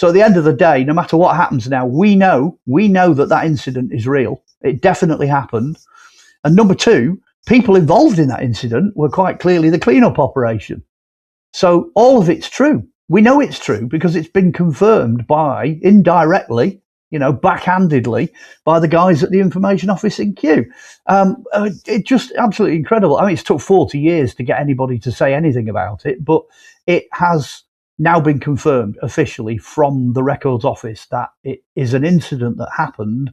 So at the end of the day, no matter what happens now, we know that incident is real. It definitely happened. And number two, people involved in that incident were quite clearly the cleanup operation. So all of it's true. We know it's true because it's been confirmed by, indirectly, backhandedly, by the guys at the information office in Kew. It's just absolutely incredible. I mean, it's took 40 years to get anybody to say anything about it, but it has now been confirmed officially from the Records Office that it is an incident that happened.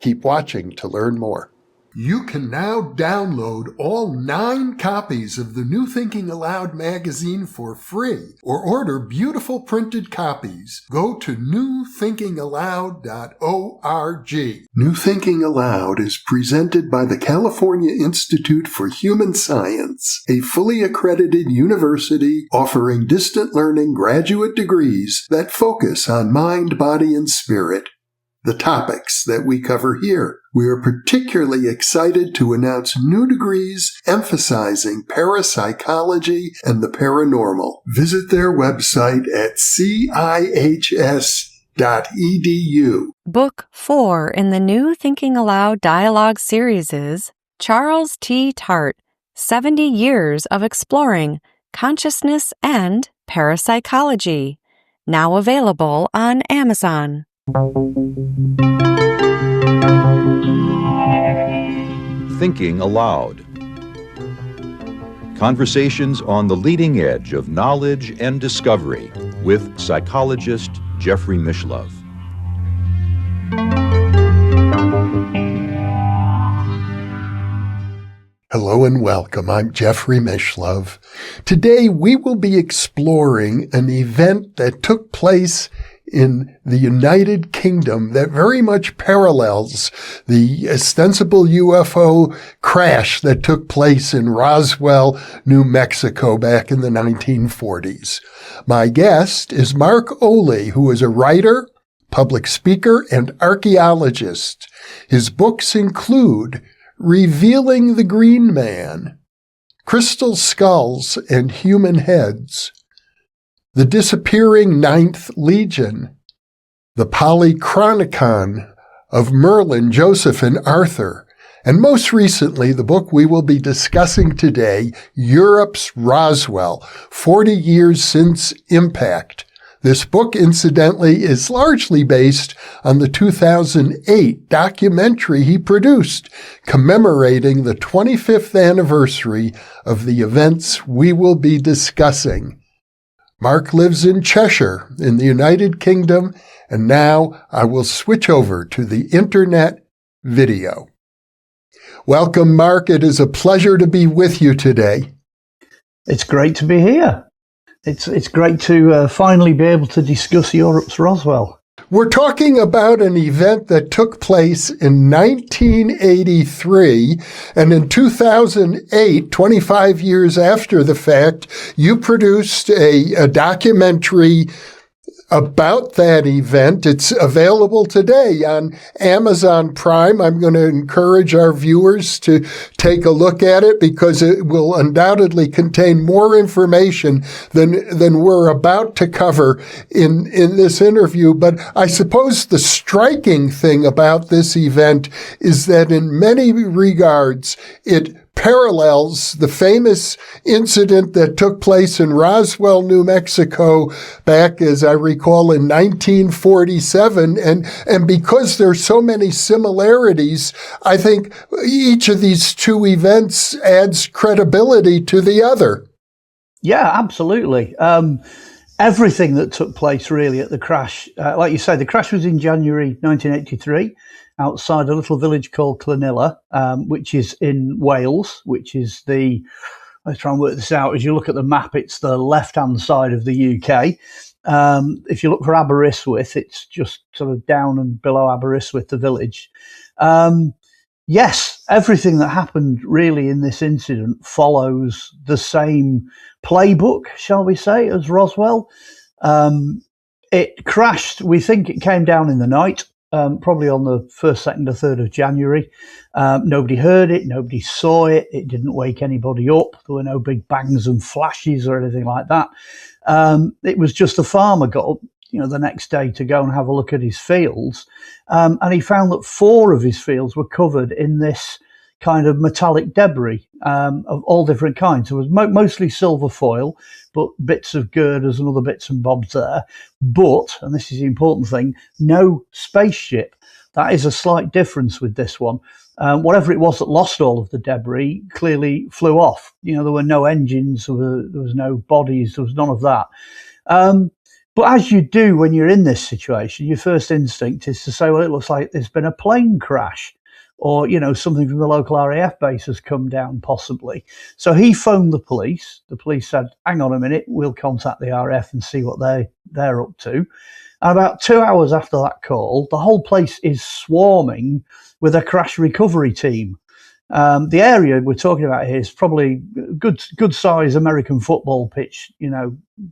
Keep watching to learn more. You can now download all 9 copies of the New Thinking Aloud magazine for free, or order beautiful printed copies. Go to newthinkingaloud.org. New Thinking Aloud is presented by the California Institute for Human Science, a fully accredited university offering distant learning graduate degrees that focus on mind, body, and spirit. The topics that we cover here. We are particularly excited to announce new degrees emphasizing parapsychology and the paranormal. Visit their website at cihs.edu. Book 4 in the New Thinking Aloud dialogue series is Charles T. Tart, 70 Years of Exploring Consciousness and Parapsychology, now available on Amazon. Thinking Aloud. Conversations on the leading edge of knowledge and discovery with psychologist Jeffrey Mishlove. Hello and welcome. I'm Jeffrey Mishlove. Today we will be exploring an event that took place in the United Kingdom that very much parallels the ostensible UFO crash that took place in Roswell, New Mexico back in the 1940s. My guest is Mark Olly, who is a writer, public speaker, and archaeologist. His books include Revealing the Green Man, Crystal Skulls and Human Heads, The Disappearing Ninth Legion, The Polychronicon of Merlin, Joseph, and Arthur, and most recently, the book we will be discussing today, Europe's Roswell, 40 Years Since Impact. This book, incidentally, is largely based on the 2008 documentary he produced, commemorating the 25th anniversary of the events we will be discussing. Mark lives in Cheshire, in the United Kingdom, and now I will switch over to the internet video. Welcome, Mark. It is a pleasure to be with you today. It's great to be here. It's great to finally be able to discuss Europe's Roswell. We're talking about an event that took place in 1983, and in 2008, 25 years after the fact, you produced a documentary about that event. It's available today on Amazon Prime. I'm going to encourage our viewers to take a look at it because it will undoubtedly contain more information than we're about to cover in this interview. But I suppose the striking thing about this event is that in many regards, it parallels the famous incident that took place in Roswell, New Mexico, back, as I recall, in 1947. And because there's so many similarities, I think each of these two events adds credibility to the other. Yeah, absolutely. Everything that took place really at the crash, like you say, the crash was in January 1983. Outside a little village called Clonilla, which is in Wales, which is let's try and work this out. As you look at the map, it's the left-hand side of the UK. If you look for Aberystwyth, it's just sort of down and below Aberystwyth, the village. Yes, everything that happened really in this incident follows the same playbook, shall we say, as Roswell. It crashed, we think it came down in the night. Probably on the 1st, 2nd or 3rd of January. Nobody heard it. Nobody saw it. It didn't wake anybody up. There were no big bangs and flashes or anything like that. It was just the farmer got up the next day to go and have a look at his fields. And he found that 4 of his fields were covered in this kind of metallic debris of all different kinds. It was mostly silver foil, but bits of girders and other bits and bobs there. But, and this is the important thing, no spaceship. That is a slight difference with this one. Whatever it was that lost all of the debris clearly flew off. There were no engines, there was no bodies, there was none of that. But as you do when you're in this situation, your first instinct is to say, well, it looks like there's been a plane crash, or, something from the local RAF base has come down possibly. So he phoned the police. The police said, hang on a minute, we'll contact the RAF and see what they're up to. And about 2 hours after that call, the whole place is swarming with a crash recovery team. The area we're talking about here is probably good size American football pitch,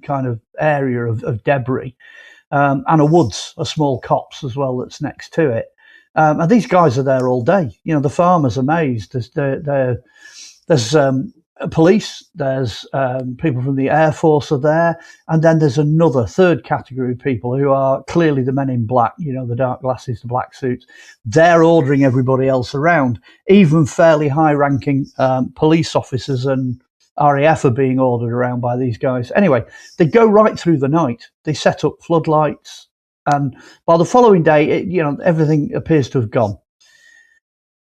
kind of area of debris, and a small copse as well that's next to it. And these guys are there all day. The farmer's amazed. There's police, there's people from the Air Force are there, and then there's another third category of people who are clearly the men in black, the dark glasses, the black suits. They're ordering everybody else around. Even fairly high-ranking police officers and RAF are being ordered around by these guys. Anyway, they go right through the night. They set up floodlights. And by the following day, everything appears to have gone.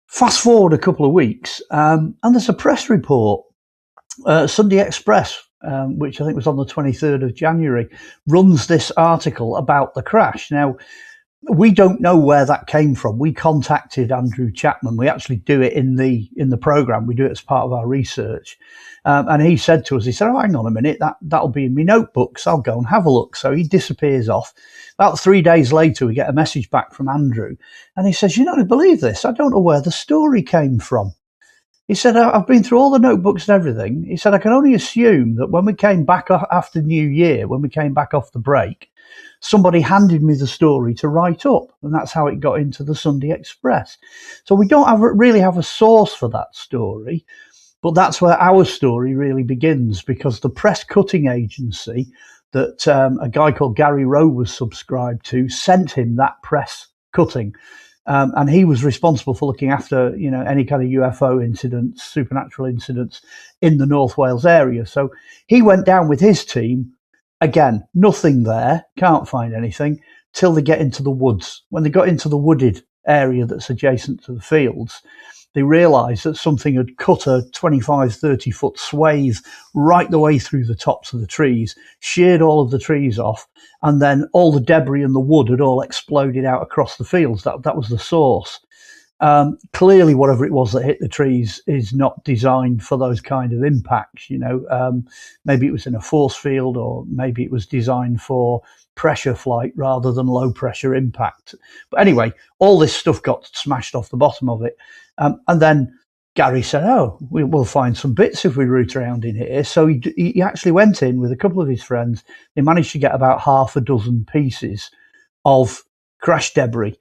Fast forward a couple of weeks, and there's a press report. Sunday Express, which I think was on the 23rd of January, runs this article about the crash. Now, we don't know where that came from. We contacted Andrew Chapman. We actually do it in the program. We do it as part of our research. And he said to us, oh, hang on a minute, that'll be in my notebooks. I'll go and have a look. So he disappears off. About 3 days later, we get a message back from Andrew. And he says, you're not going to believe this. I don't know where the story came from. He said, I've been through all the notebooks and everything. He said, I can only assume that when we came back after New Year, when we came back off the break, somebody handed me the story to write up. And that's how it got into the Sunday Express. So we don't really have a source for that story. But that's where our story really begins, because the press cutting agency that a guy called Gary Rowe was subscribed to sent him that press cutting. And he was responsible for looking after, any kind of UFO incidents, supernatural incidents in the North Wales area. So he went down with his team. Again, nothing there, can't find anything, till they get into the woods. When they got into the wooded area that's adjacent to the fields, they realised that something had cut a 25, 30-foot swathe right the way through the tops of the trees, sheared all of the trees off, and then all the debris and the wood had all exploded out across the fields. That was the source. Clearly, whatever it was that hit the trees is not designed for those kind of impacts. Maybe it was in a force field, or maybe it was designed for pressure flight rather than low pressure impact. But anyway, all this stuff got smashed off the bottom of it. And then Gary said, we'll find some bits if we root around in here. So he actually went in with a couple of his friends. They managed to get about half a dozen pieces of crash debris,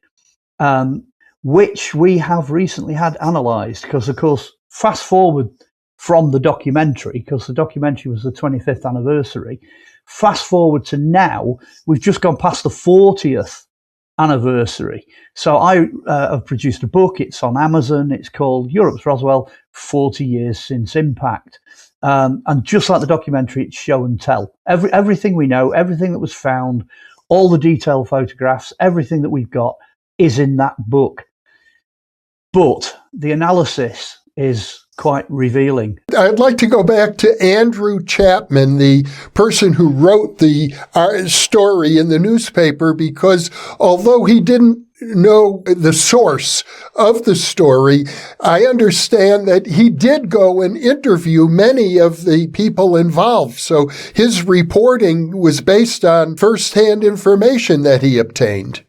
which we have recently had analysed. Because, of course, fast forward from the documentary, because the documentary was the 25th anniversary, fast forward to now, we've just gone past the 40th anniversary. So I have produced a book. It's on Amazon. It's called Europe's Roswell, 40 Years Since Impact. And just like the documentary, it's show and tell. Everything we know, everything that was found, all the detailed photographs, everything that we've got is in that book. But the analysis is quite revealing. I'd like to go back to Andrew Chapman, the person who wrote the story in the newspaper, because although he didn't know the source of the story, I understand that he did go and interview many of the people involved. So his reporting was based on firsthand information that he obtained.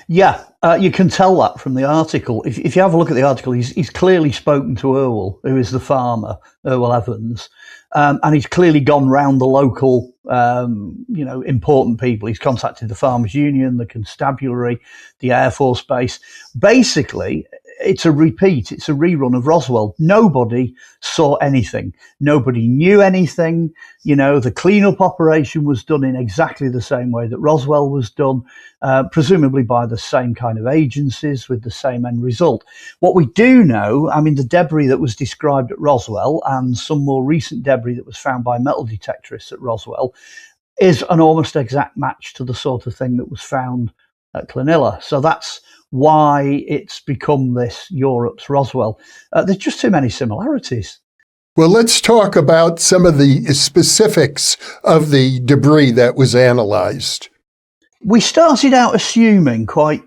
Yeah, you can tell that from the article. If you have a look at the article, he's clearly spoken to Irwell, who is the farmer, Irwell Evans, and he's clearly gone round the local, important people. He's contacted the Farmers Union, the Constabulary, the Air Force Base. Basically, it's a repeat, it's a rerun of Roswell. Nobody saw anything. Nobody knew anything. The cleanup operation was done in exactly the same way that Roswell was done, presumably by the same kind of agencies with the same end result. What we do know, the debris that was described at Roswell and some more recent debris that was found by metal detectorists at Roswell is an almost exact match to the sort of thing that was found at Clonilla. So that's why it's become this Europe's Roswell. There's just too many similarities. Well, let's talk about some of the specifics of the debris that was analyzed. We started out assuming quite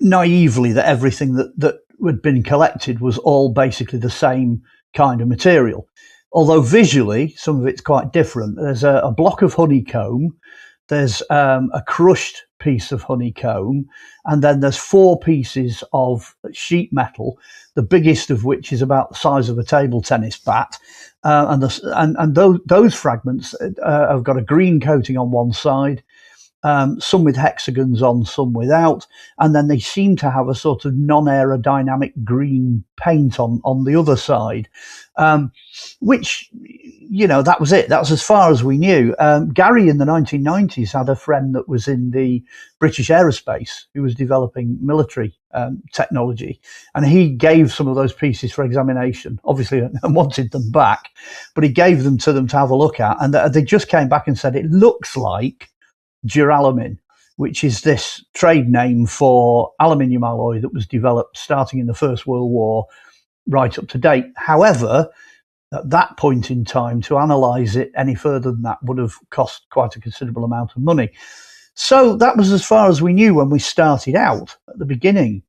naively that everything that had been collected was all basically the same kind of material. Although visually, some of it's quite different. There's a block of honeycomb, there's a crushed piece of honeycomb, and then there's 4 pieces of sheet metal, the biggest of which is about the size of a table tennis bat. And those fragments have got a green coating on one side, some with hexagons on, some without, and then they seem to have a sort of non-aerodynamic green paint on the other side, which, that was it. That was as far as we knew. Gary in the 1990s had a friend that was in the British aerospace who was developing military technology, and he gave some of those pieces for examination, obviously, and wanted them back, but he gave them to have a look at, and they just came back and said it looks like duralumin, which is this trade name for aluminium alloy that was developed starting in the First World War right up to date. However, at that point in time, to analyse it any further than that would have cost quite a considerable amount of money. So that was as far as we knew when we started out at the beginning.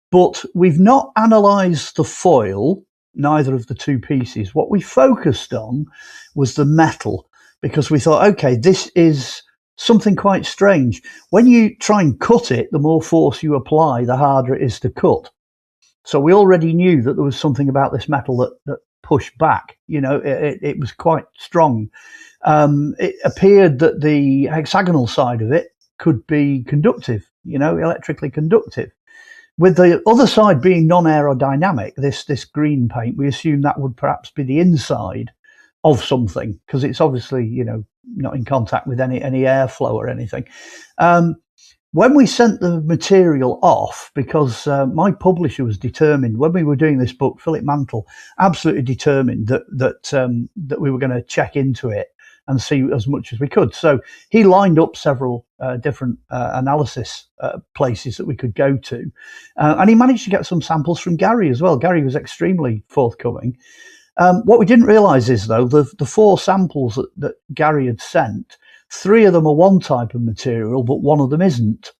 But we've not analysed the foil, neither of the 2 pieces. What we focused on was the metal, because we thought, okay, this is something quite strange. When you try and cut it, the more force you apply, the harder it is to cut. So we already knew that there was something about this metal that pushed back. It was quite strong. It appeared that the hexagonal side of it could be conductive, electrically conductive. With the other side being non-aerodynamic, this green paint, we assumed that would perhaps be the inside of something, because it's obviously, not in contact with any airflow or anything. When we sent the material off, because my publisher was determined, when we were doing this book, Philip Mantle, absolutely determined that we were going to check into it and see as much as we could. So he lined up several different analysis places that we could go to. And he managed to get some samples from Gary as well. Gary was extremely forthcoming. What we didn't realise is, though, the 4 samples that Gary had sent, 3 of them are one type of material, but 1 of them isn't.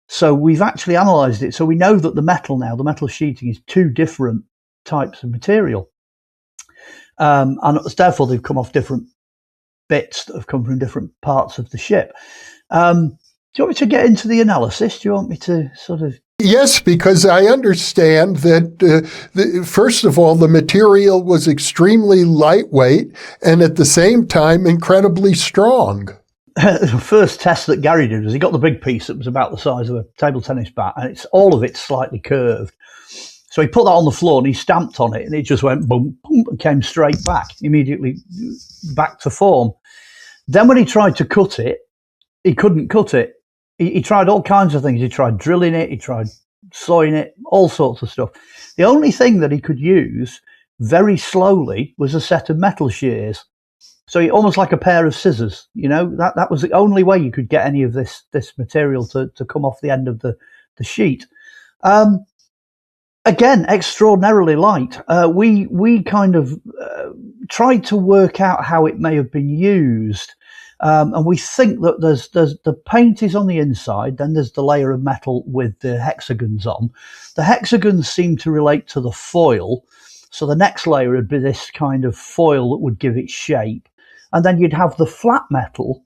So we've actually analysed it. So we know that the metal sheeting is 2 different types of material. And therefore they've come off different bits that have come from different parts of the ship. Do you want me to get into the analysis? Do you want me to sort of... Yes, because I understand that, first of all, the material was extremely lightweight and at the same time incredibly strong. The first test that Gary did was he got the big piece that was about the size of a table tennis bat, and all of it's slightly curved. So he put that on the floor and he stamped on it, and it just went boom, boom, and came straight back, immediately back to form. Then when he tried to cut it, he couldn't cut it. He tried all kinds of things. He tried drilling it, he tried sawing it, all sorts of stuff. The only thing that he could use very slowly was a set of metal shears. So almost like a pair of scissors, that was the only way you could get any of this material to come off the end of the sheet. Again, extraordinarily light. We kind of tried to work out how it may have been used. And we think that there's the paint is on the inside, then there's the layer of metal with the hexagons on. The hexagons seem to relate to the foil. So the next layer would be this kind of foil that would give it shape. And then you'd have the flat metal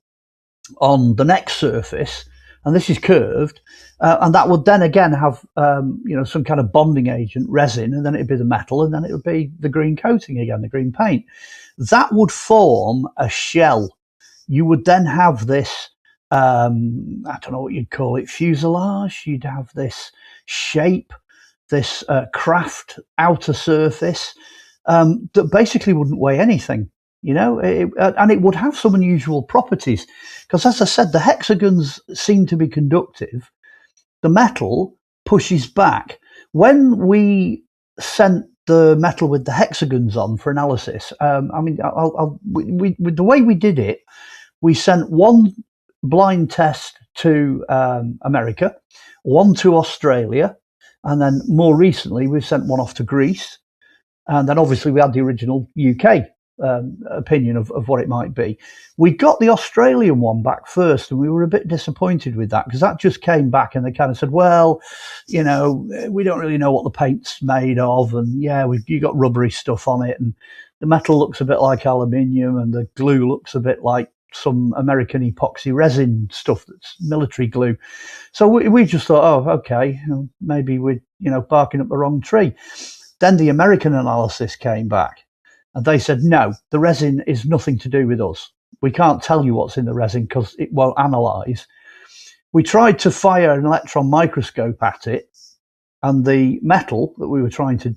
on the next surface, and this is curved. And that would then again have, some kind of bonding agent, resin, and then it'd be the metal, and then it would be the green coating again, the green paint. That would form a shell. You would then have this, I don't know what you'd call it, fuselage. You'd have this shape this craft outer surface that basically wouldn't weigh anything, and it would have some unusual properties because, as I said, the hexagons seem to be conductive. The metal pushes back. When we sent the metal with the hexagons on for analysis, the way we did it, we sent one blind test to America, one to Australia, and then more recently we've sent one off to Greece. And then obviously we had the original UK opinion of what it might be. We got the Australian one back first, and we were a bit disappointed with that because that just came back and they kind of said, well, we don't really know what the paint's made of, and you got rubbery stuff on it, and the metal looks a bit like aluminium, and the glue looks a bit like some American epoxy resin stuff that's military glue. So we just thought, oh, okay, maybe we're barking up the wrong tree. Then the American analysis came back and they said, no, the resin is nothing to do with us. We can't tell you what's in the resin because it won't analyse. We tried to fire an electron microscope at it, and the metal that we were trying to,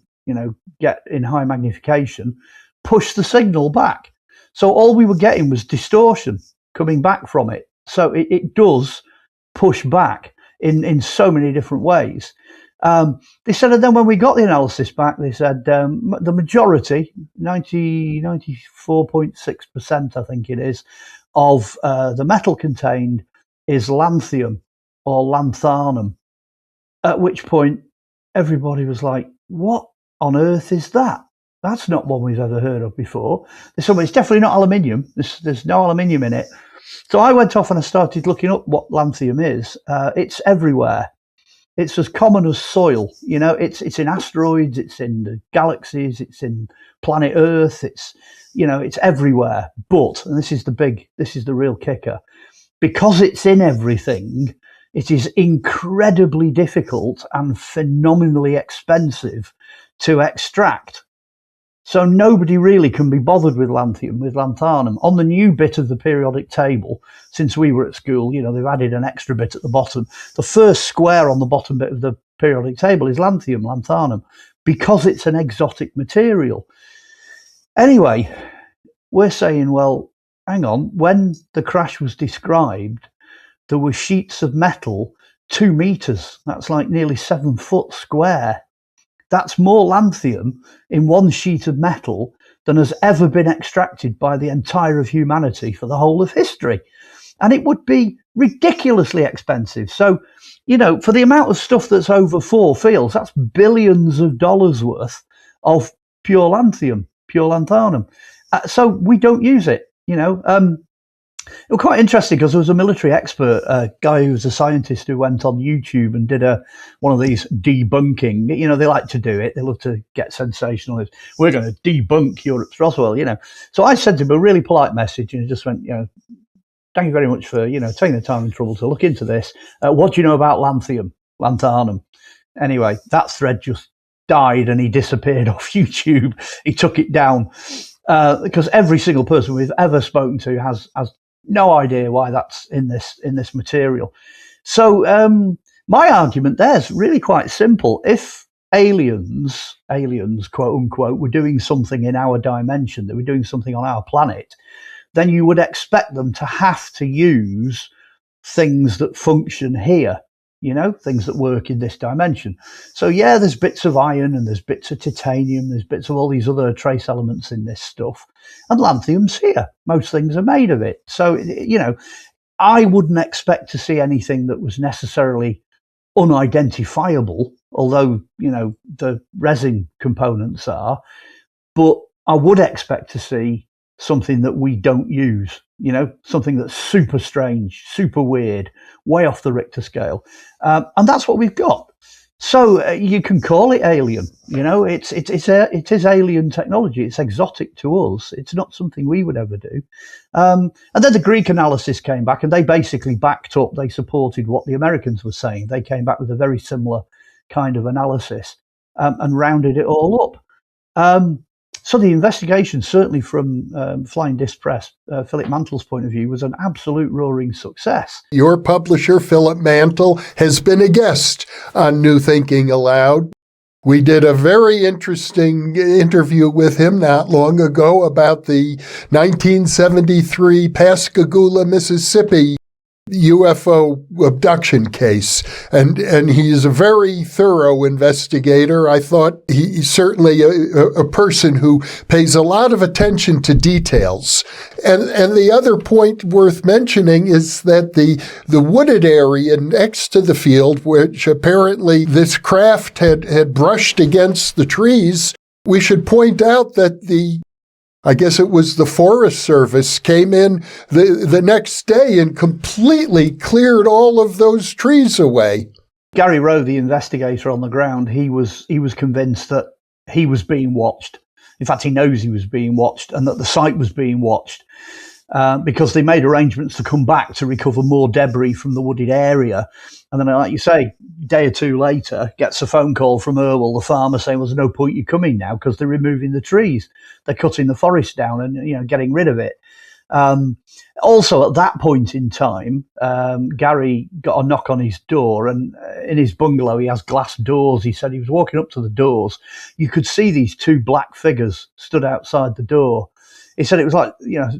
get in high magnification pushed the signal back. So all we were getting was distortion coming back from it. So it does push back in so many different ways. They said, and then when we got the analysis back, they said the majority, 94.6%, I think it is, of the metal contained is lanthanum or lanthanum. At which point, everybody was like, what on earth is that? That's not one we've ever heard of before. They said, well, it's definitely not aluminium. There's no aluminium in it. So I went off and I started looking up what lanthanum is. It's everywhere. It's as common as soil, it's in asteroids, it's in the galaxies, it's in planet Earth, it's everywhere. But, and this is the real kicker, because it's in everything, it is incredibly difficult and phenomenally expensive to extract. So nobody really can be bothered with lanthanum. On the new bit of the periodic table, since we were at school, they've added an extra bit at the bottom. The first square on the bottom bit of the periodic table is lanthanum, because it's an exotic material. Anyway, we're saying, well, hang on, when the crash was described, there were sheets of metal 2 meters. That's like nearly 7 foot square. That's more lanthanum in one sheet of metal than has ever been extracted by the entire of humanity for the whole of history. And it would be ridiculously expensive. So, for the amount of stuff that's over 4 fields, that's billions of dollars worth of pure lanthanum. So we don't use it, It was quite interesting because there was a military expert, a guy who was a scientist who went on YouTube and did one of these debunking. They like to do it. They love to get sensational. We're going to debunk Europe's Roswell, So I sent him a really polite message and he just went, thank you very much for, taking the time and trouble to look into this. What do you know about lanthanum? Anyway, that thread just died and he disappeared off YouTube. He took it down because every single person we've ever spoken to has no idea why that's in this material. So my argument there is really quite simple. If aliens, quote unquote, were doing something in our dimension, they were doing something on our planet, then you would expect them to have to use things that function here, things that work in this dimension. So there's bits of iron and there's bits of titanium, there's bits of all these other trace elements in this stuff. And lanthanum's here. Most things are made of it. So, I wouldn't expect to see anything that was necessarily unidentifiable, although, the resin components are. But I would expect to see something that we don't use, something that's super strange, super weird, way off the Richter scale. And that's what we've got. So you can call it alien, it is alien technology. It's exotic to us. It's not something we would ever do. And then the Greek analysis came back and they basically backed up, they supported what the Americans were saying. They came back with a very similar kind of analysis and rounded it all up. So the investigation, certainly from Flying Disc Press, Philip Mantle's point of view, was an absolute roaring success. Your publisher, Philip Mantle, has been a guest on New Thinking Aloud. We did a very interesting interview with him not long ago about the 1973 Pascagoula, Mississippi UFO abduction case. And he's a very thorough investigator. I thought he's certainly a person who pays a lot of attention to details. And the other point worth mentioning is that the wooded area next to the field, which apparently this craft had brushed against the trees, we should point out that I guess it was the Forest Service came in the next day and completely cleared all of those trees away. Gary Rowe, the investigator on the ground, he was convinced that he was being watched. In fact, he knows he was being watched and that the site was being watched because they made arrangements to come back to recover more debris from the wooded area. And then, like you say, a day or two later, gets a phone call from Irwell, the farmer, saying, well, there's no point you coming now because they're removing the trees. They're cutting the forest down and, getting rid of it. Also, at that point in time, Gary got a knock on his door, and in his bungalow, he has glass doors. He said he was walking up to the doors. You could see these two black figures stood outside the door. He said it was like,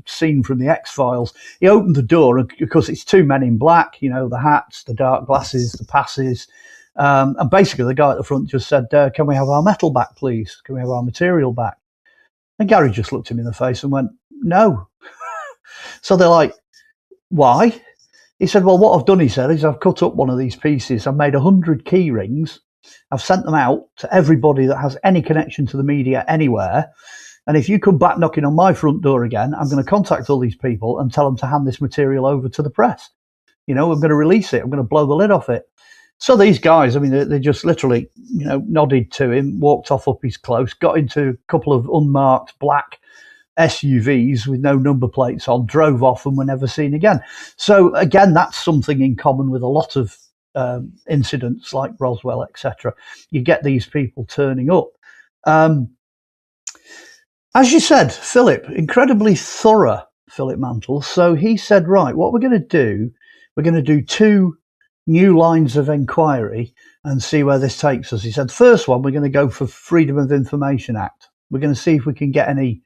scene from the X-Files. He opened the door, and of course, it's two men in black, the hats, the dark glasses, the passes. And basically, the guy at the front just said, can we have our metal back, please? Can we have our material back? And Gary just looked him in the face and went, no. So they're like, why? He said, well, what I've done, he said, is I've cut up one of these pieces. I've made 100 key rings. I've sent them out to everybody that has any connection to the media anywhere. And if you come back knocking on my front door again, I'm going to contact all these people and tell them to hand this material over to the press. I'm going to release it. I'm going to blow the lid off it. So these guys, they just literally, nodded to him, walked off up his close, got into a couple of unmarked black SUVs with no number plates on, drove off and were never seen again. So again, that's something in common with a lot of incidents like Roswell, etc. You get these people turning up. As you said, Philip, incredibly thorough, Philip Mantle. So he said, right, what we're going to do 2 new lines of inquiry and see where this takes us. He said, first one, we're going to go for Freedom of Information Act. We're going to see if we can get any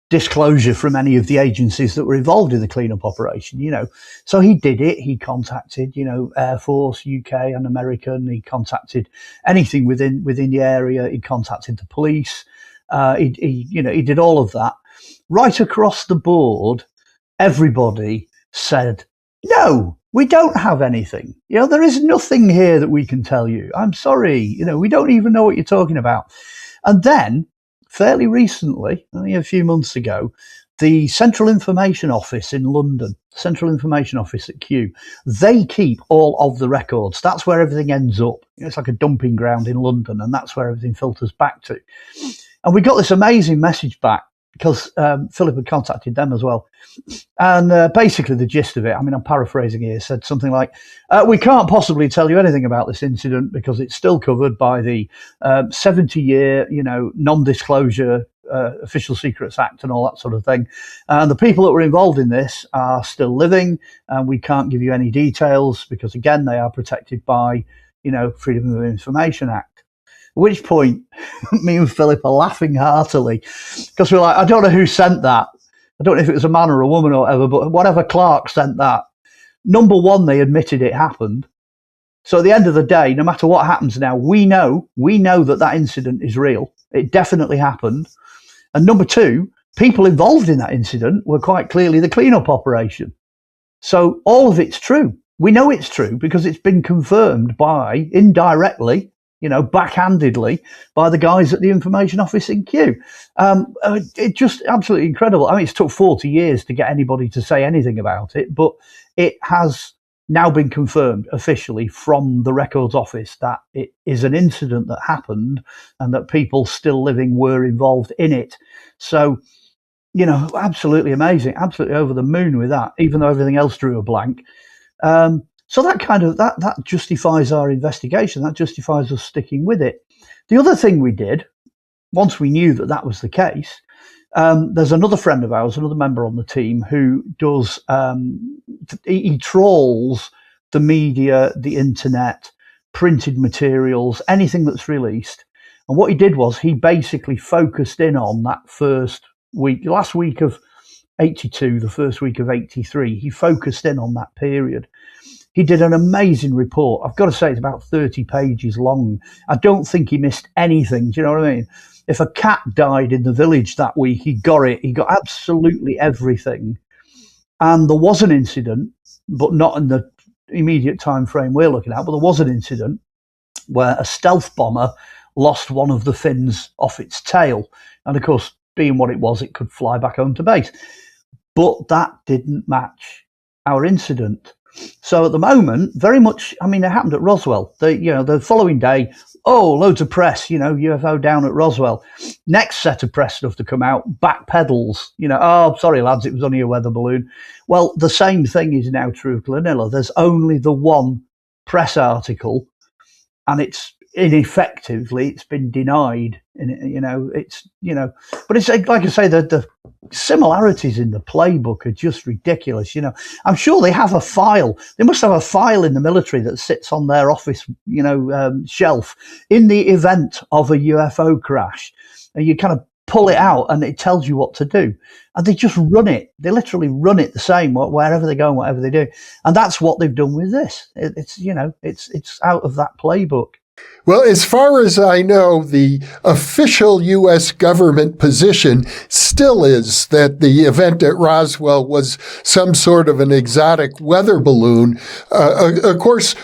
disclosure from any of the agencies that were involved in the cleanup operation, So he did it. He contacted, Air Force, UK and American. He contacted anything within the area. He contacted the police. He did all of that. Right across the board, everybody said, no, we don't have anything. There is nothing here that we can tell you. I'm sorry. We don't even know what you're talking about. And then, fairly recently, only a few months ago, the Central Information Office in London, Central Information Office at Kew, they keep all of the records. That's where everything ends up. It's like a dumping ground in London, and that's where everything filters back to. And we got this amazing message back because Philip had contacted them as well. And basically the gist of it, I'm paraphrasing here, said something like, we can't possibly tell you anything about this incident because it's still covered by the 70-year, non-disclosure Official Secrets Act and all that sort of thing. And the people that were involved in this are still living, and we can't give you any details because, again, they are protected by, Freedom of Information Act. At which point, me and Philip are laughing heartily because we're like, I don't know who sent that. I don't know if it was a man or a woman or whatever, but whatever Clark sent that. Number one, they admitted it happened. So at the end of the day, no matter what happens now, we know that incident is real. It definitely happened. And number two, people involved in that incident were quite clearly the cleanup operation. So all of it's true. We know it's true because it's been confirmed by, indirectly, backhandedly, by the guys at the information office in Kew. It's just absolutely incredible. It's took 40 years to get anybody to say anything about it, but it has now been confirmed officially from the records office that it is an incident that happened and that people still living were involved in it. So, absolutely amazing, absolutely over the moon with that, even though everything else drew a blank. So that that justifies our investigation. That justifies us sticking with it. The other thing we did, once we knew that was the case, there's another friend of ours, another member on the team, who does, he trawls the media, the internet, printed materials, anything that's released. And what he did was he basically focused in on that first week, last week of 82, the first week of 83. He focused in on that period. He did an amazing report. I've got to say it's about 30 pages long. I don't think he missed anything. Do you know what I mean? If a cat died in the village that week, he got it. He got absolutely everything. And there was an incident, but not in the immediate time frame we're looking at, but there was an incident where a stealth bomber lost one of the fins off its tail. And of course, being what it was, it could fly back home to base. But that didn't match our incident. So at the moment, very much, I mean, it happened at Roswell. The following day, loads of press, UFO down at Roswell. Next set of press stuff to come out, backpedals, sorry lads, it was only a weather balloon. Well, the same thing is now true of Glenilla. There's only the one press article, and it's ineffectively, it's been denied. But it's like I say, the similarities in the playbook are just ridiculous. I'm sure they have a file. They must have a file in the military that sits on their office, shelf in the event of a UFO crash, and you kind of pull it out and it tells you what to do. And they just run it. They literally run it the same wherever they go and whatever they do. And that's what they've done with this. It's out of that playbook. Well, as far as I know, the official U.S. government position still is that the event at Roswell was some sort of an exotic weather balloon. Of course,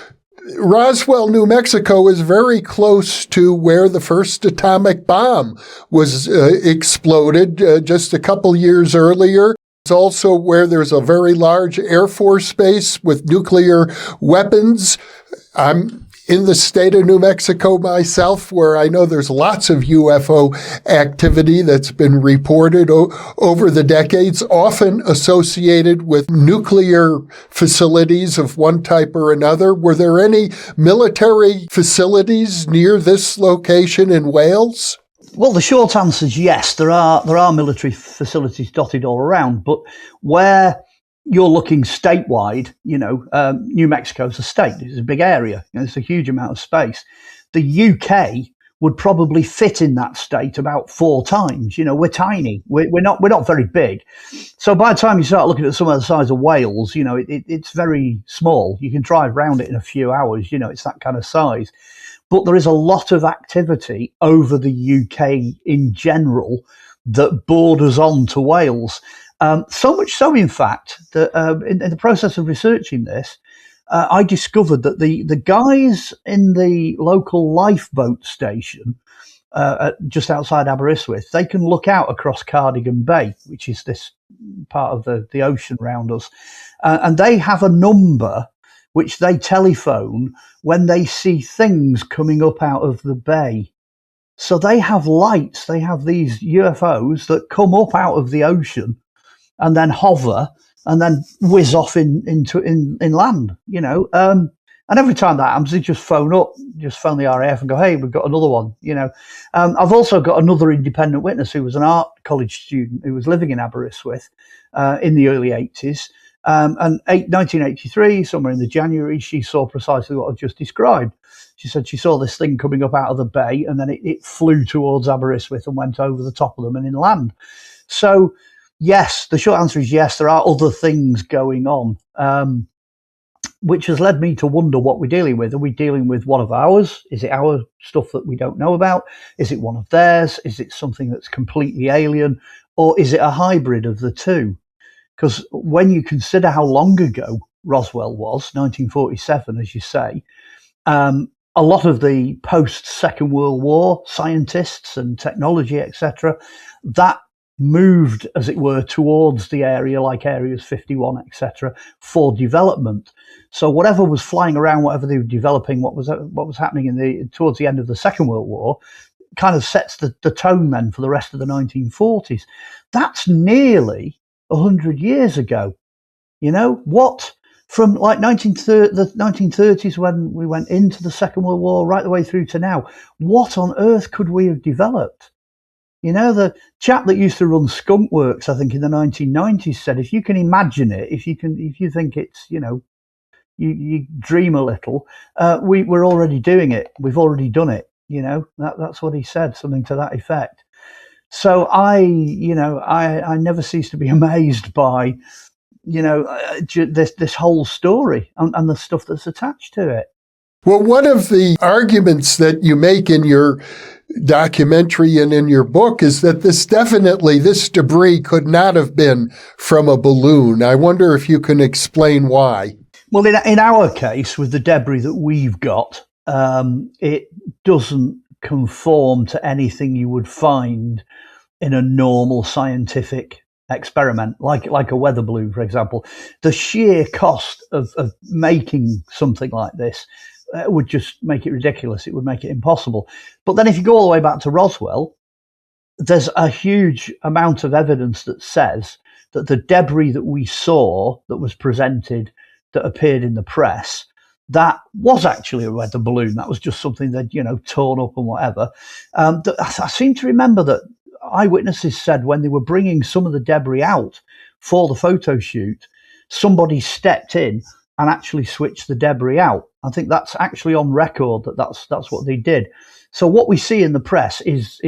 Roswell, New Mexico is very close to where the first atomic bomb was exploded just a couple years earlier. It's also where there's a very large Air Force base with nuclear weapons. I'm in the state of New Mexico myself, where I know there's lots of UFO activity that's been reported over the decades, often associated with nuclear facilities of one type or another. Were there any military facilities near this location in Wales? Well, the short answer is yes. There are military facilities dotted all around, but where you're looking statewide, New Mexico's a state. It's a big area. It's a huge amount of space. The UK would probably fit in that state about 4 times. We're tiny. We're not very big. So by the time you start looking at somewhere the size of Wales, it's very small. You can drive around it in a few hours. It's that kind of size. But there is a lot of activity over the UK in general that borders on to Wales. So much so, in fact, that in the process of researching this, I discovered that the guys in the local lifeboat station just outside Aberystwyth, they can look out across Cardigan Bay, which is this part of the ocean around us, and they have a number which they telephone when they see things coming up out of the bay. So they have lights, they have these UFOs that come up out of the ocean and then hover and then whiz off in land, and every time that happens, they just phone the RAF and go, hey, we've got another one, I've also got another independent witness who was an art college student who was living in Aberystwyth in the early 80s. And 1983, somewhere in the January, she saw precisely what I've just described. She said she saw this thing coming up out of the bay, and then it flew towards Aberystwyth and went over the top of them and inland. So, yes, the short answer is yes, there are other things going on, which has led me to wonder what we're dealing with. Are we dealing with one of ours? Is it our stuff that we don't know about? Is it one of theirs? Is it something that's completely alien? Or is it a hybrid of the two? Because when you consider how long ago Roswell was, 1947, as you say, a lot of the post-Second World War scientists and technology, etc., that moved, as it were, towards the area, like Areas 51, etc., for development. So whatever was flying around, whatever they were developing, what was happening towards the end of the Second World War, kind of sets the tone then for the rest of the 1940s. That's nearly 100 years ago. What from like the 1930s when we went into the Second World War right the way through to now, what on earth could we have developed? The chap that used to run Skunk Works, I think in the 1990s, said if you can imagine it, if you think it's, you dream a little, we're already doing it. We've already done it. That's what he said, something to that effect. So I never cease to be amazed by, this whole story and the stuff that's attached to it. Well, one of the arguments that you make in your documentary and in your book is that this debris could not have been from a balloon. I wonder if you can explain why. Well, in our case, with the debris that we've got, it doesn't conform to anything you would find in a normal scientific experiment, like a weather balloon, for example. The sheer cost of making something like this would just make it ridiculous. It would make it impossible. But then if you go all the way back to Roswell, there's a huge amount of evidence that says that the debris that we saw that was presented, that appeared in the press, that was actually a weather balloon. That was just something that, torn up and whatever. I seem to remember that eyewitnesses said when they were bringing some of the debris out for the photo shoot, somebody stepped in and actually switched the debris out. I think that's actually on record that's what they did. So what we see in the press is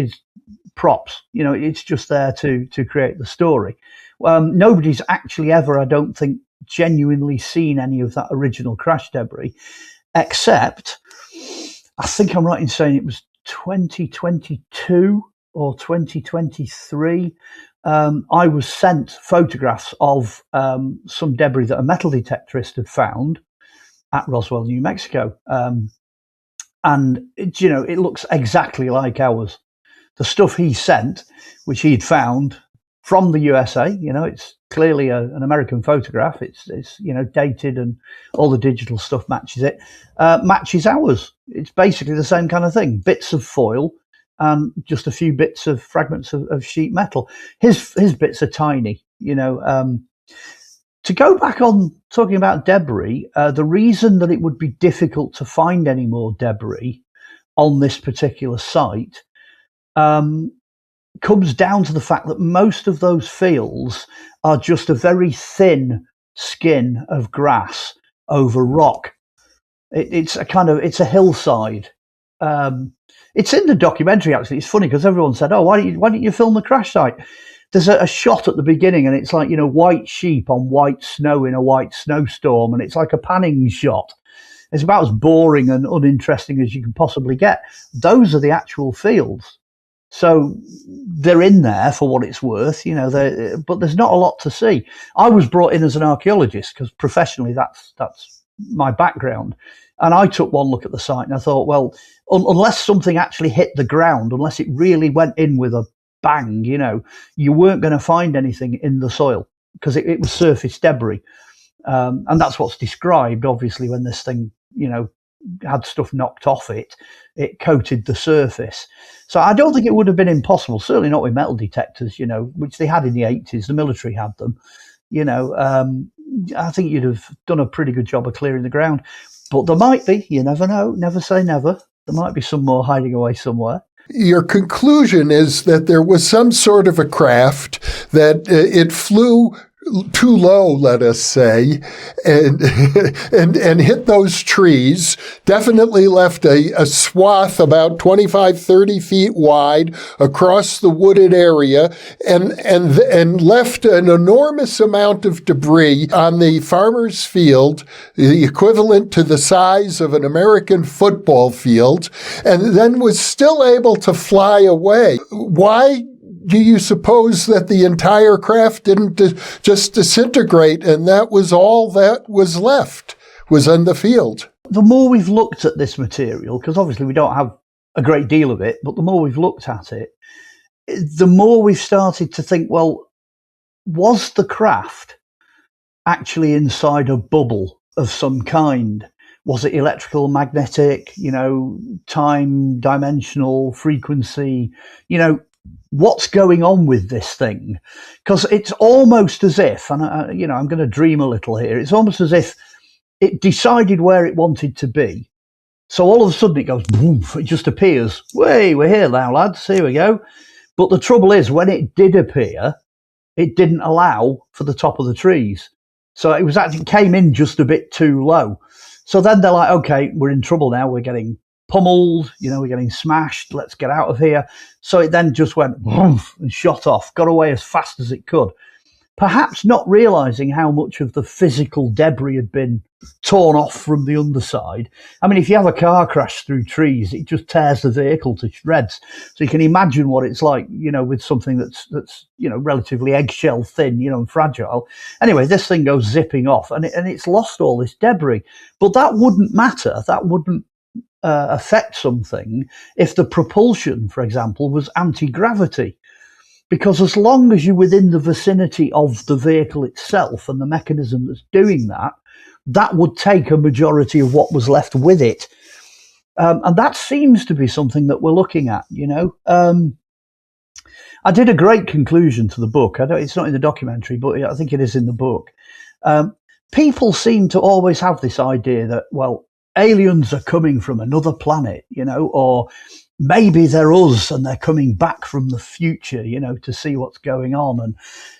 props. It's just there to create the story. Nobody's actually ever, I don't think, genuinely seen any of that original crash debris, except I think I'm right in saying it was 2022 or 2023. I was sent photographs of some debris that a metal detectorist had found at Roswell, New Mexico. And it looks exactly like ours. The stuff he sent, which he'd found from the USA, it's clearly an American photograph. It's dated, and all the digital stuff matches it, matches ours. It's basically the same kind of thing. Bits of foil and just a few bits of fragments of sheet metal. His bits are tiny, To go back on talking about debris, the reason that it would be difficult to find any more debris on this particular site comes down to the fact that most of those fields are just a very thin skin of grass over rock. It's a hillside. It's in the documentary, actually. It's funny because everyone said, "Oh, why didn't you film the crash site?" There's a shot at the beginning, and it's like, white sheep on white snow in a white snowstorm, and it's like a panning shot. It's about as boring and uninteresting as you can possibly get. Those are the actual fields. So they're in there for what it's worth, but there's not a lot to see. I was brought in as an archaeologist because professionally that's my background. And I took one look at the site and I thought, well, unless something actually hit the ground, unless it really went in with a bang, you weren't going to find anything in the soil because it was surface debris. And that's what's described, obviously, when this thing, had stuff knocked off it coated the surface. So I don't think it would have been impossible, certainly not with metal detectors, which they had in the 80s. The military had them. I think you'd have done a pretty good job of clearing the ground. But there might be, you never know, never say never. There might be some more hiding away somewhere. Your conclusion is that there was some sort of a craft that it flew too low, let us say, and hit those trees, definitely left a swath about 25, 30 feet wide across the wooded area, and left an enormous amount of debris on the farmer's field, the equivalent to the size of an American football field, and then was still able to fly away. Why do you suppose that the entire craft didn't just disintegrate and that was all that was left, was on the field? The more we've looked at this material, because obviously we don't have a great deal of it, but the more we've looked at it, the more we've started to think, well, was the craft actually inside a bubble of some kind? Was it electrical, magnetic, time, dimensional, frequency, what's going on with this thing? Because it's almost as if, and I'm going to dream a little here, it's almost as if it decided where it wanted to be. So all of a sudden it goes, boom, it just appears. Hey, we're here now, lads, here we go. But the trouble is, when it did appear, it didn't allow for the top of the trees. So it came in just a bit too low. So then they're like, okay, we're in trouble now. We're getting pummeled, we're getting smashed, let's get out of here. So it then just went woof, and shot off, got away as fast as it could. Perhaps not realizing how much of the physical debris had been torn off from the underside. I mean, if you have a car crash through trees, it just tears the vehicle to shreds. So you can imagine what it's like, with something that's relatively eggshell thin, and fragile. Anyway, this thing goes zipping off, and it's lost all this debris. But that wouldn't matter. That wouldn't affect something if the propulsion, for example, was anti-gravity. Because as long as you're within the vicinity of the vehicle itself and the mechanism that's doing that, that would take a majority of what was left with it. And that seems to be something that we're looking at, I did a great conclusion to the book. It's not in the documentary, but I think it is in the book. People seem to always have this idea that, well, aliens are coming from another planet, or maybe they're us and they're coming back from the future, to see what's going on.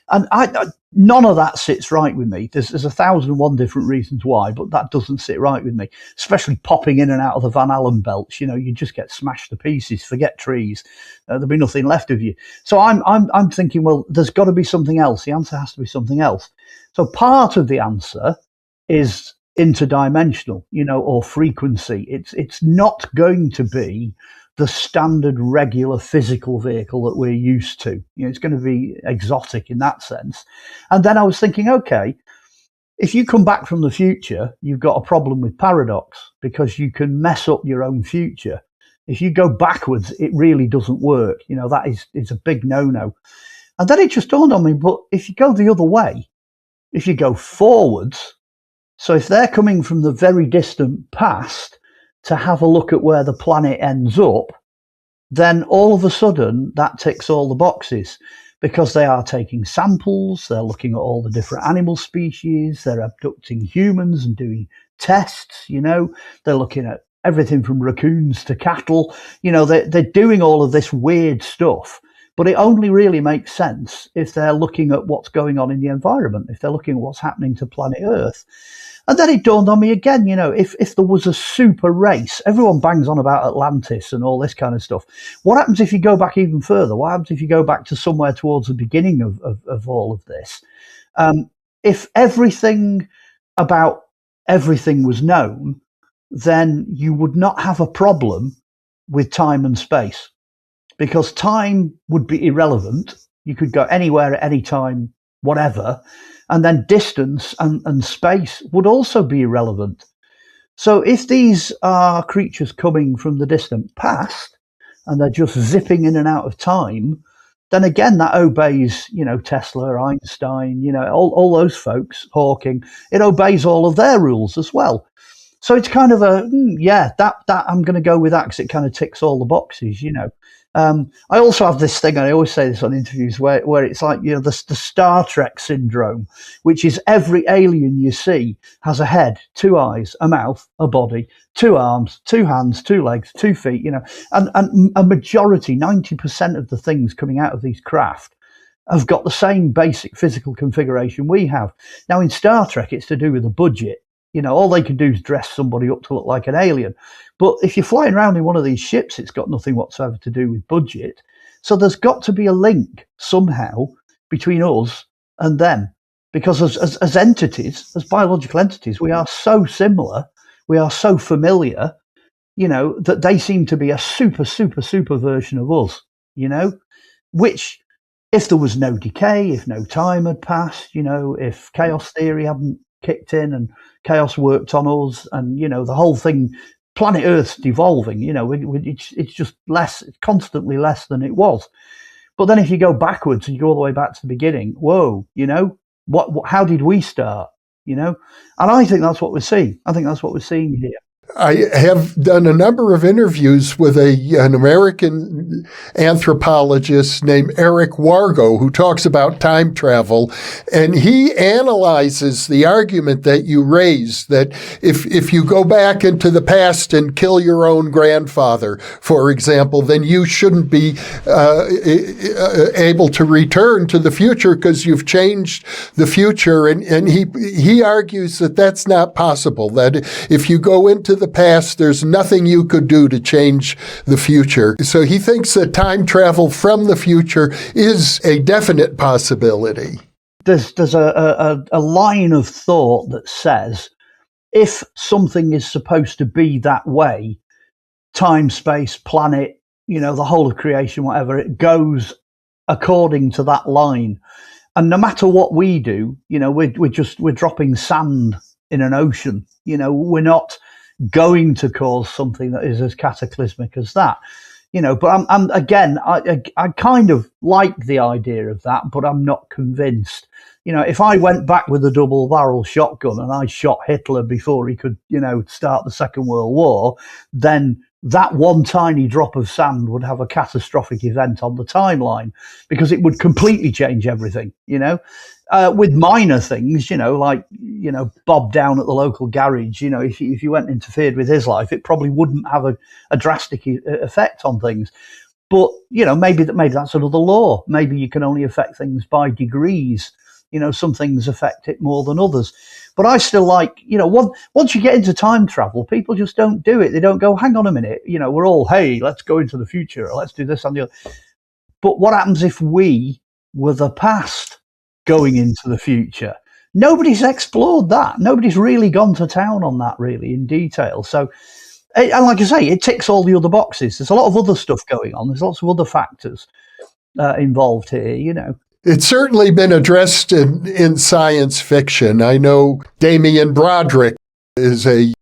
And I none of that sits right with me. There's 1,001 different reasons why, but that doesn't sit right with me, especially popping in and out of the Van Allen belts. You just get smashed to pieces, forget trees. There'll be nothing left of you. So I'm thinking, well, there's got to be something else. The answer has to be something else. So part of the answer is interdimensional, or frequency. It's not going to be the standard regular physical vehicle that we're used to. It's going to be exotic in that sense. And then I was thinking, okay, if you come back from the future, you've got a problem with paradox, because you can mess up your own future. If you go backwards, it really doesn't work. That is a big no-no. And then it just dawned on me, but if you go the other way, if you go forwards, so if they're coming from the very distant past to have a look at where the planet ends up, then all of a sudden that ticks all the boxes, because they are taking samples, they're looking at all the different animal species, they're abducting humans and doing tests, they're looking at everything from raccoons to cattle, they're doing all of this weird stuff. But it only really makes sense if they're looking at what's going on in the environment, if they're looking at what's happening to planet Earth. And then it dawned on me again, if there was a super race, everyone bangs on about Atlantis and all this kind of stuff. What happens if you go back even further? What happens if you go back to somewhere towards the beginning of all of this? If everything about everything was known, then you would not have a problem with time and space, because time would be irrelevant. You could go anywhere at any time, whatever. And then distance and space would also be irrelevant. So if these are creatures coming from the distant past and they're just zipping in and out of time, then again, that obeys, Tesla, Einstein, all those folks, Hawking, it obeys all of their rules as well. So it's kind of that I'm going to go with that because it kind of ticks all the boxes, I also have this thing, and I always say this on interviews, where it's like, the Star Trek syndrome, which is every alien you see has a head, 2 eyes, a mouth, a body, 2 arms, 2 hands, 2 legs, 2 feet, and a majority, 90% of the things coming out of these craft have got the same basic physical configuration we have. Now, in Star Trek, it's to do with the budget. All they can do is dress somebody up to look like an alien. But if you're flying around in one of these ships, it's got nothing whatsoever to do with budget. So there's got to be a link somehow between us and them. Because as entities, as biological entities, we are so similar, we are so familiar, that they seem to be a super, super, super version of us, which, if there was no decay, if no time had passed, if chaos theory hadn't kicked in and chaos worked on us, and the whole thing, planet Earth's devolving, it's just less, it's constantly less than it was. But then if you go backwards and you go all the way back to the beginning, whoa, what how did we start, and I think that's what we're seeing. I think that's what we're seeing here. I have done a number of interviews with an American anthropologist named Eric Wargo, who talks about time travel, and he analyzes the argument that you raised, that if you go back into the past and kill your own grandfather, for example, then you shouldn't be able to return to the future because you've changed the future. And he argues that that's not possible, that if you go into the past, there's nothing you could do to change the future. So he thinks that time travel from the future is a definite possibility. There's a line of thought that says, if something is supposed to be that way, time, space, planet, the whole of creation, whatever, it goes according to that line. And no matter what we do, we're dropping sand in an ocean. We're not going to cause something that is as cataclysmic as that. But I kind of like the idea of that, but I'm not convinced. If I went back with a double barrel shotgun and I shot Hitler before he could, start the Second World War, then that one tiny drop of sand would have a catastrophic event on the timeline, because it would completely change everything, with minor things, like, Bob down at the local garage, if you went and interfered with his life, it probably wouldn't have a drastic effect on things. But, maybe that's another law. Maybe you can only affect things by degrees. Some things affect it more than others. But I still like, once you get into time travel, people just don't do it. They don't go, hang on a minute, we're all, hey, let's go into the future, or let's do this and the other. But what happens if we were the past going into the future? Nobody's explored that. Nobody's really gone to town on that really in detail. So, and like I say, it ticks all the other boxes. There's a lot of other stuff going on. There's lots of other factors involved here, It's certainly been addressed in science fiction. I know Damien Broderick is a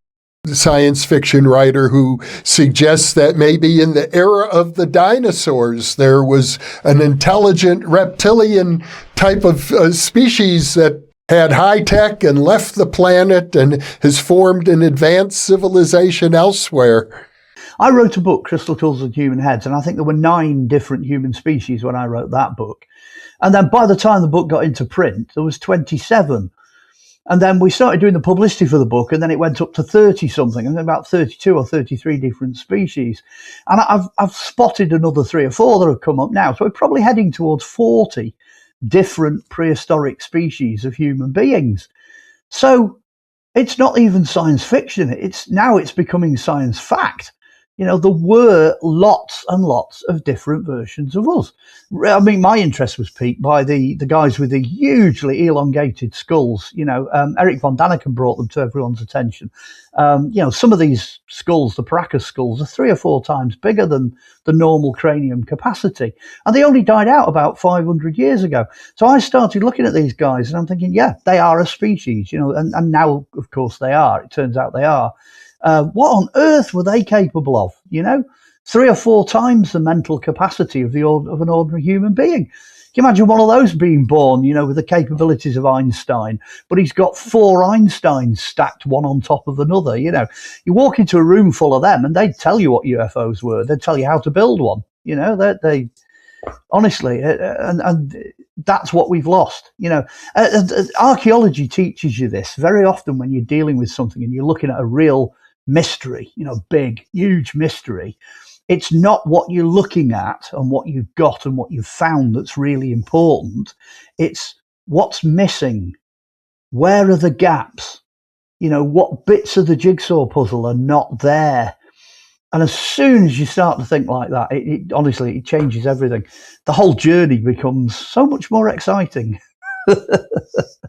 science fiction writer who suggests that maybe in the era of the dinosaurs, there was an intelligent reptilian type of species that had high tech and left the planet and has formed an advanced civilization elsewhere. I wrote a book, Crystal Tools and Human Heads, and I think there were 9 different human species when I wrote that book. And then by the time the book got into print, there was 27. And then we started doing the publicity for the book, and then it went up to 30 something, and then about 32 or 33 different species. And I've spotted another 3 or 4 that have come up now. So we're probably heading towards 40 different prehistoric species of human beings. So it's not even science fiction. It's becoming science fact. There were lots and lots of different versions of us. I mean, my interest was piqued by the guys with the hugely elongated skulls. Eric von Daniken brought them to everyone's attention. Some of these skulls, the Paracas skulls, are 3 or 4 times bigger than the normal cranium capacity. And they only died out about 500 years ago. So I started looking at these guys and I'm thinking, yeah, they are a species, and now, of course, they are. It turns out they are. What on earth were they capable of? 3 or 4 times the mental capacity of an ordinary human being. Can you imagine one of those being born, with the capabilities of Einstein, but he's got 4 Einsteins stacked one on top of another. You walk into a room full of them and they'd tell you what UFOs were. They'd tell you how to build one. They honestly, and that's what we've lost. Archaeology teaches you this very often when you're dealing with something and you're looking at a real mystery, big, huge mystery. It's not what you're looking at and what you've got and what you've found that's really important. It's what's missing. Where are the gaps? What bits of the jigsaw puzzle are not there? And as soon as you start to think like that, honestly, it changes everything. The whole journey becomes so much more exciting.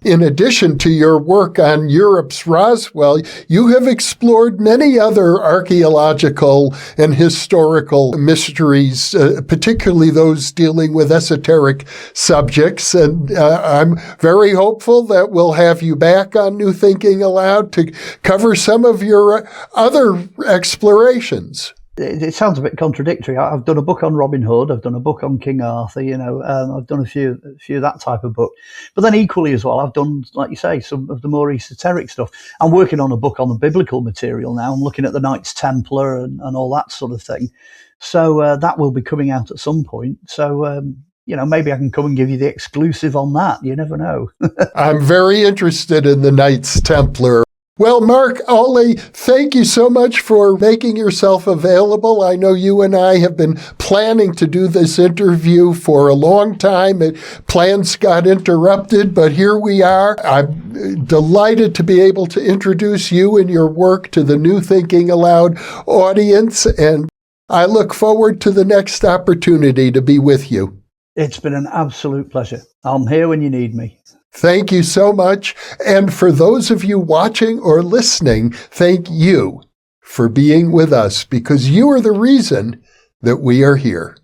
In addition to your work on Europe's Roswell, you have explored many other archaeological and historical mysteries, particularly those dealing with esoteric subjects. And I'm very hopeful that we'll have you back on New Thinking Aloud to cover some of your other explorations. It sounds a bit contradictory. I've done a book on Robin Hood. I've done a book on King Arthur. I've done a few of that type of book. But then equally as well, I've done, like you say, some of the more esoteric stuff. I'm working on a book on the biblical material now. I'm looking at the Knights Templar and all that sort of thing. So that will be coming out at some point. So, maybe I can come and give you the exclusive on that. You never know. I'm very interested in the Knights Templar. Well, Mark, Olly, thank you so much for making yourself available. I know you and I have been planning to do this interview for a long time. Plans got interrupted, but here we are. I'm delighted to be able to introduce you and your work to the New Thinking Aloud audience, and I look forward to the next opportunity to be with you. It's been an absolute pleasure. I'm here when you need me. Thank you so much. And for those of you watching or listening, thank you for being with us, because you are the reason that we are here.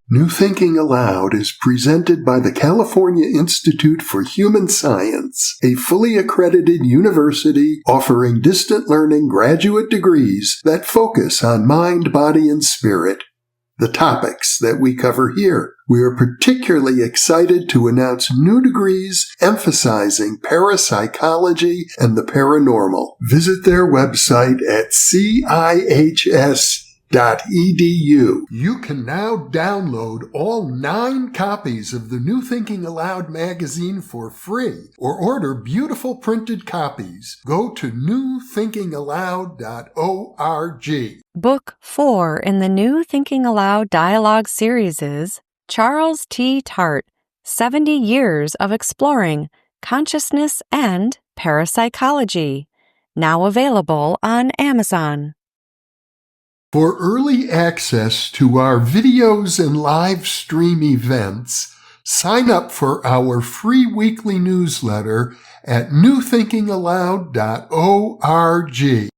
New Thinking Aloud is presented by the California Institute for Human Science, a fully accredited university offering distant learning graduate degrees that focus on mind, body, and spirit. The topics that we cover here. We are particularly excited to announce new degrees emphasizing parapsychology and the paranormal. Visit their website at CIHS.edu. You can now download all 9 copies of the New Thinking Aloud magazine for free, or order beautiful printed copies. Go to newthinkingaloud.org. Book 4 in the New Thinking Aloud dialogue series is Charles T. Tart, 70 Years of Exploring Consciousness and Parapsychology, now available on Amazon. For early access to our videos and live stream events, sign up for our free weekly newsletter at newthinkingaloud.org.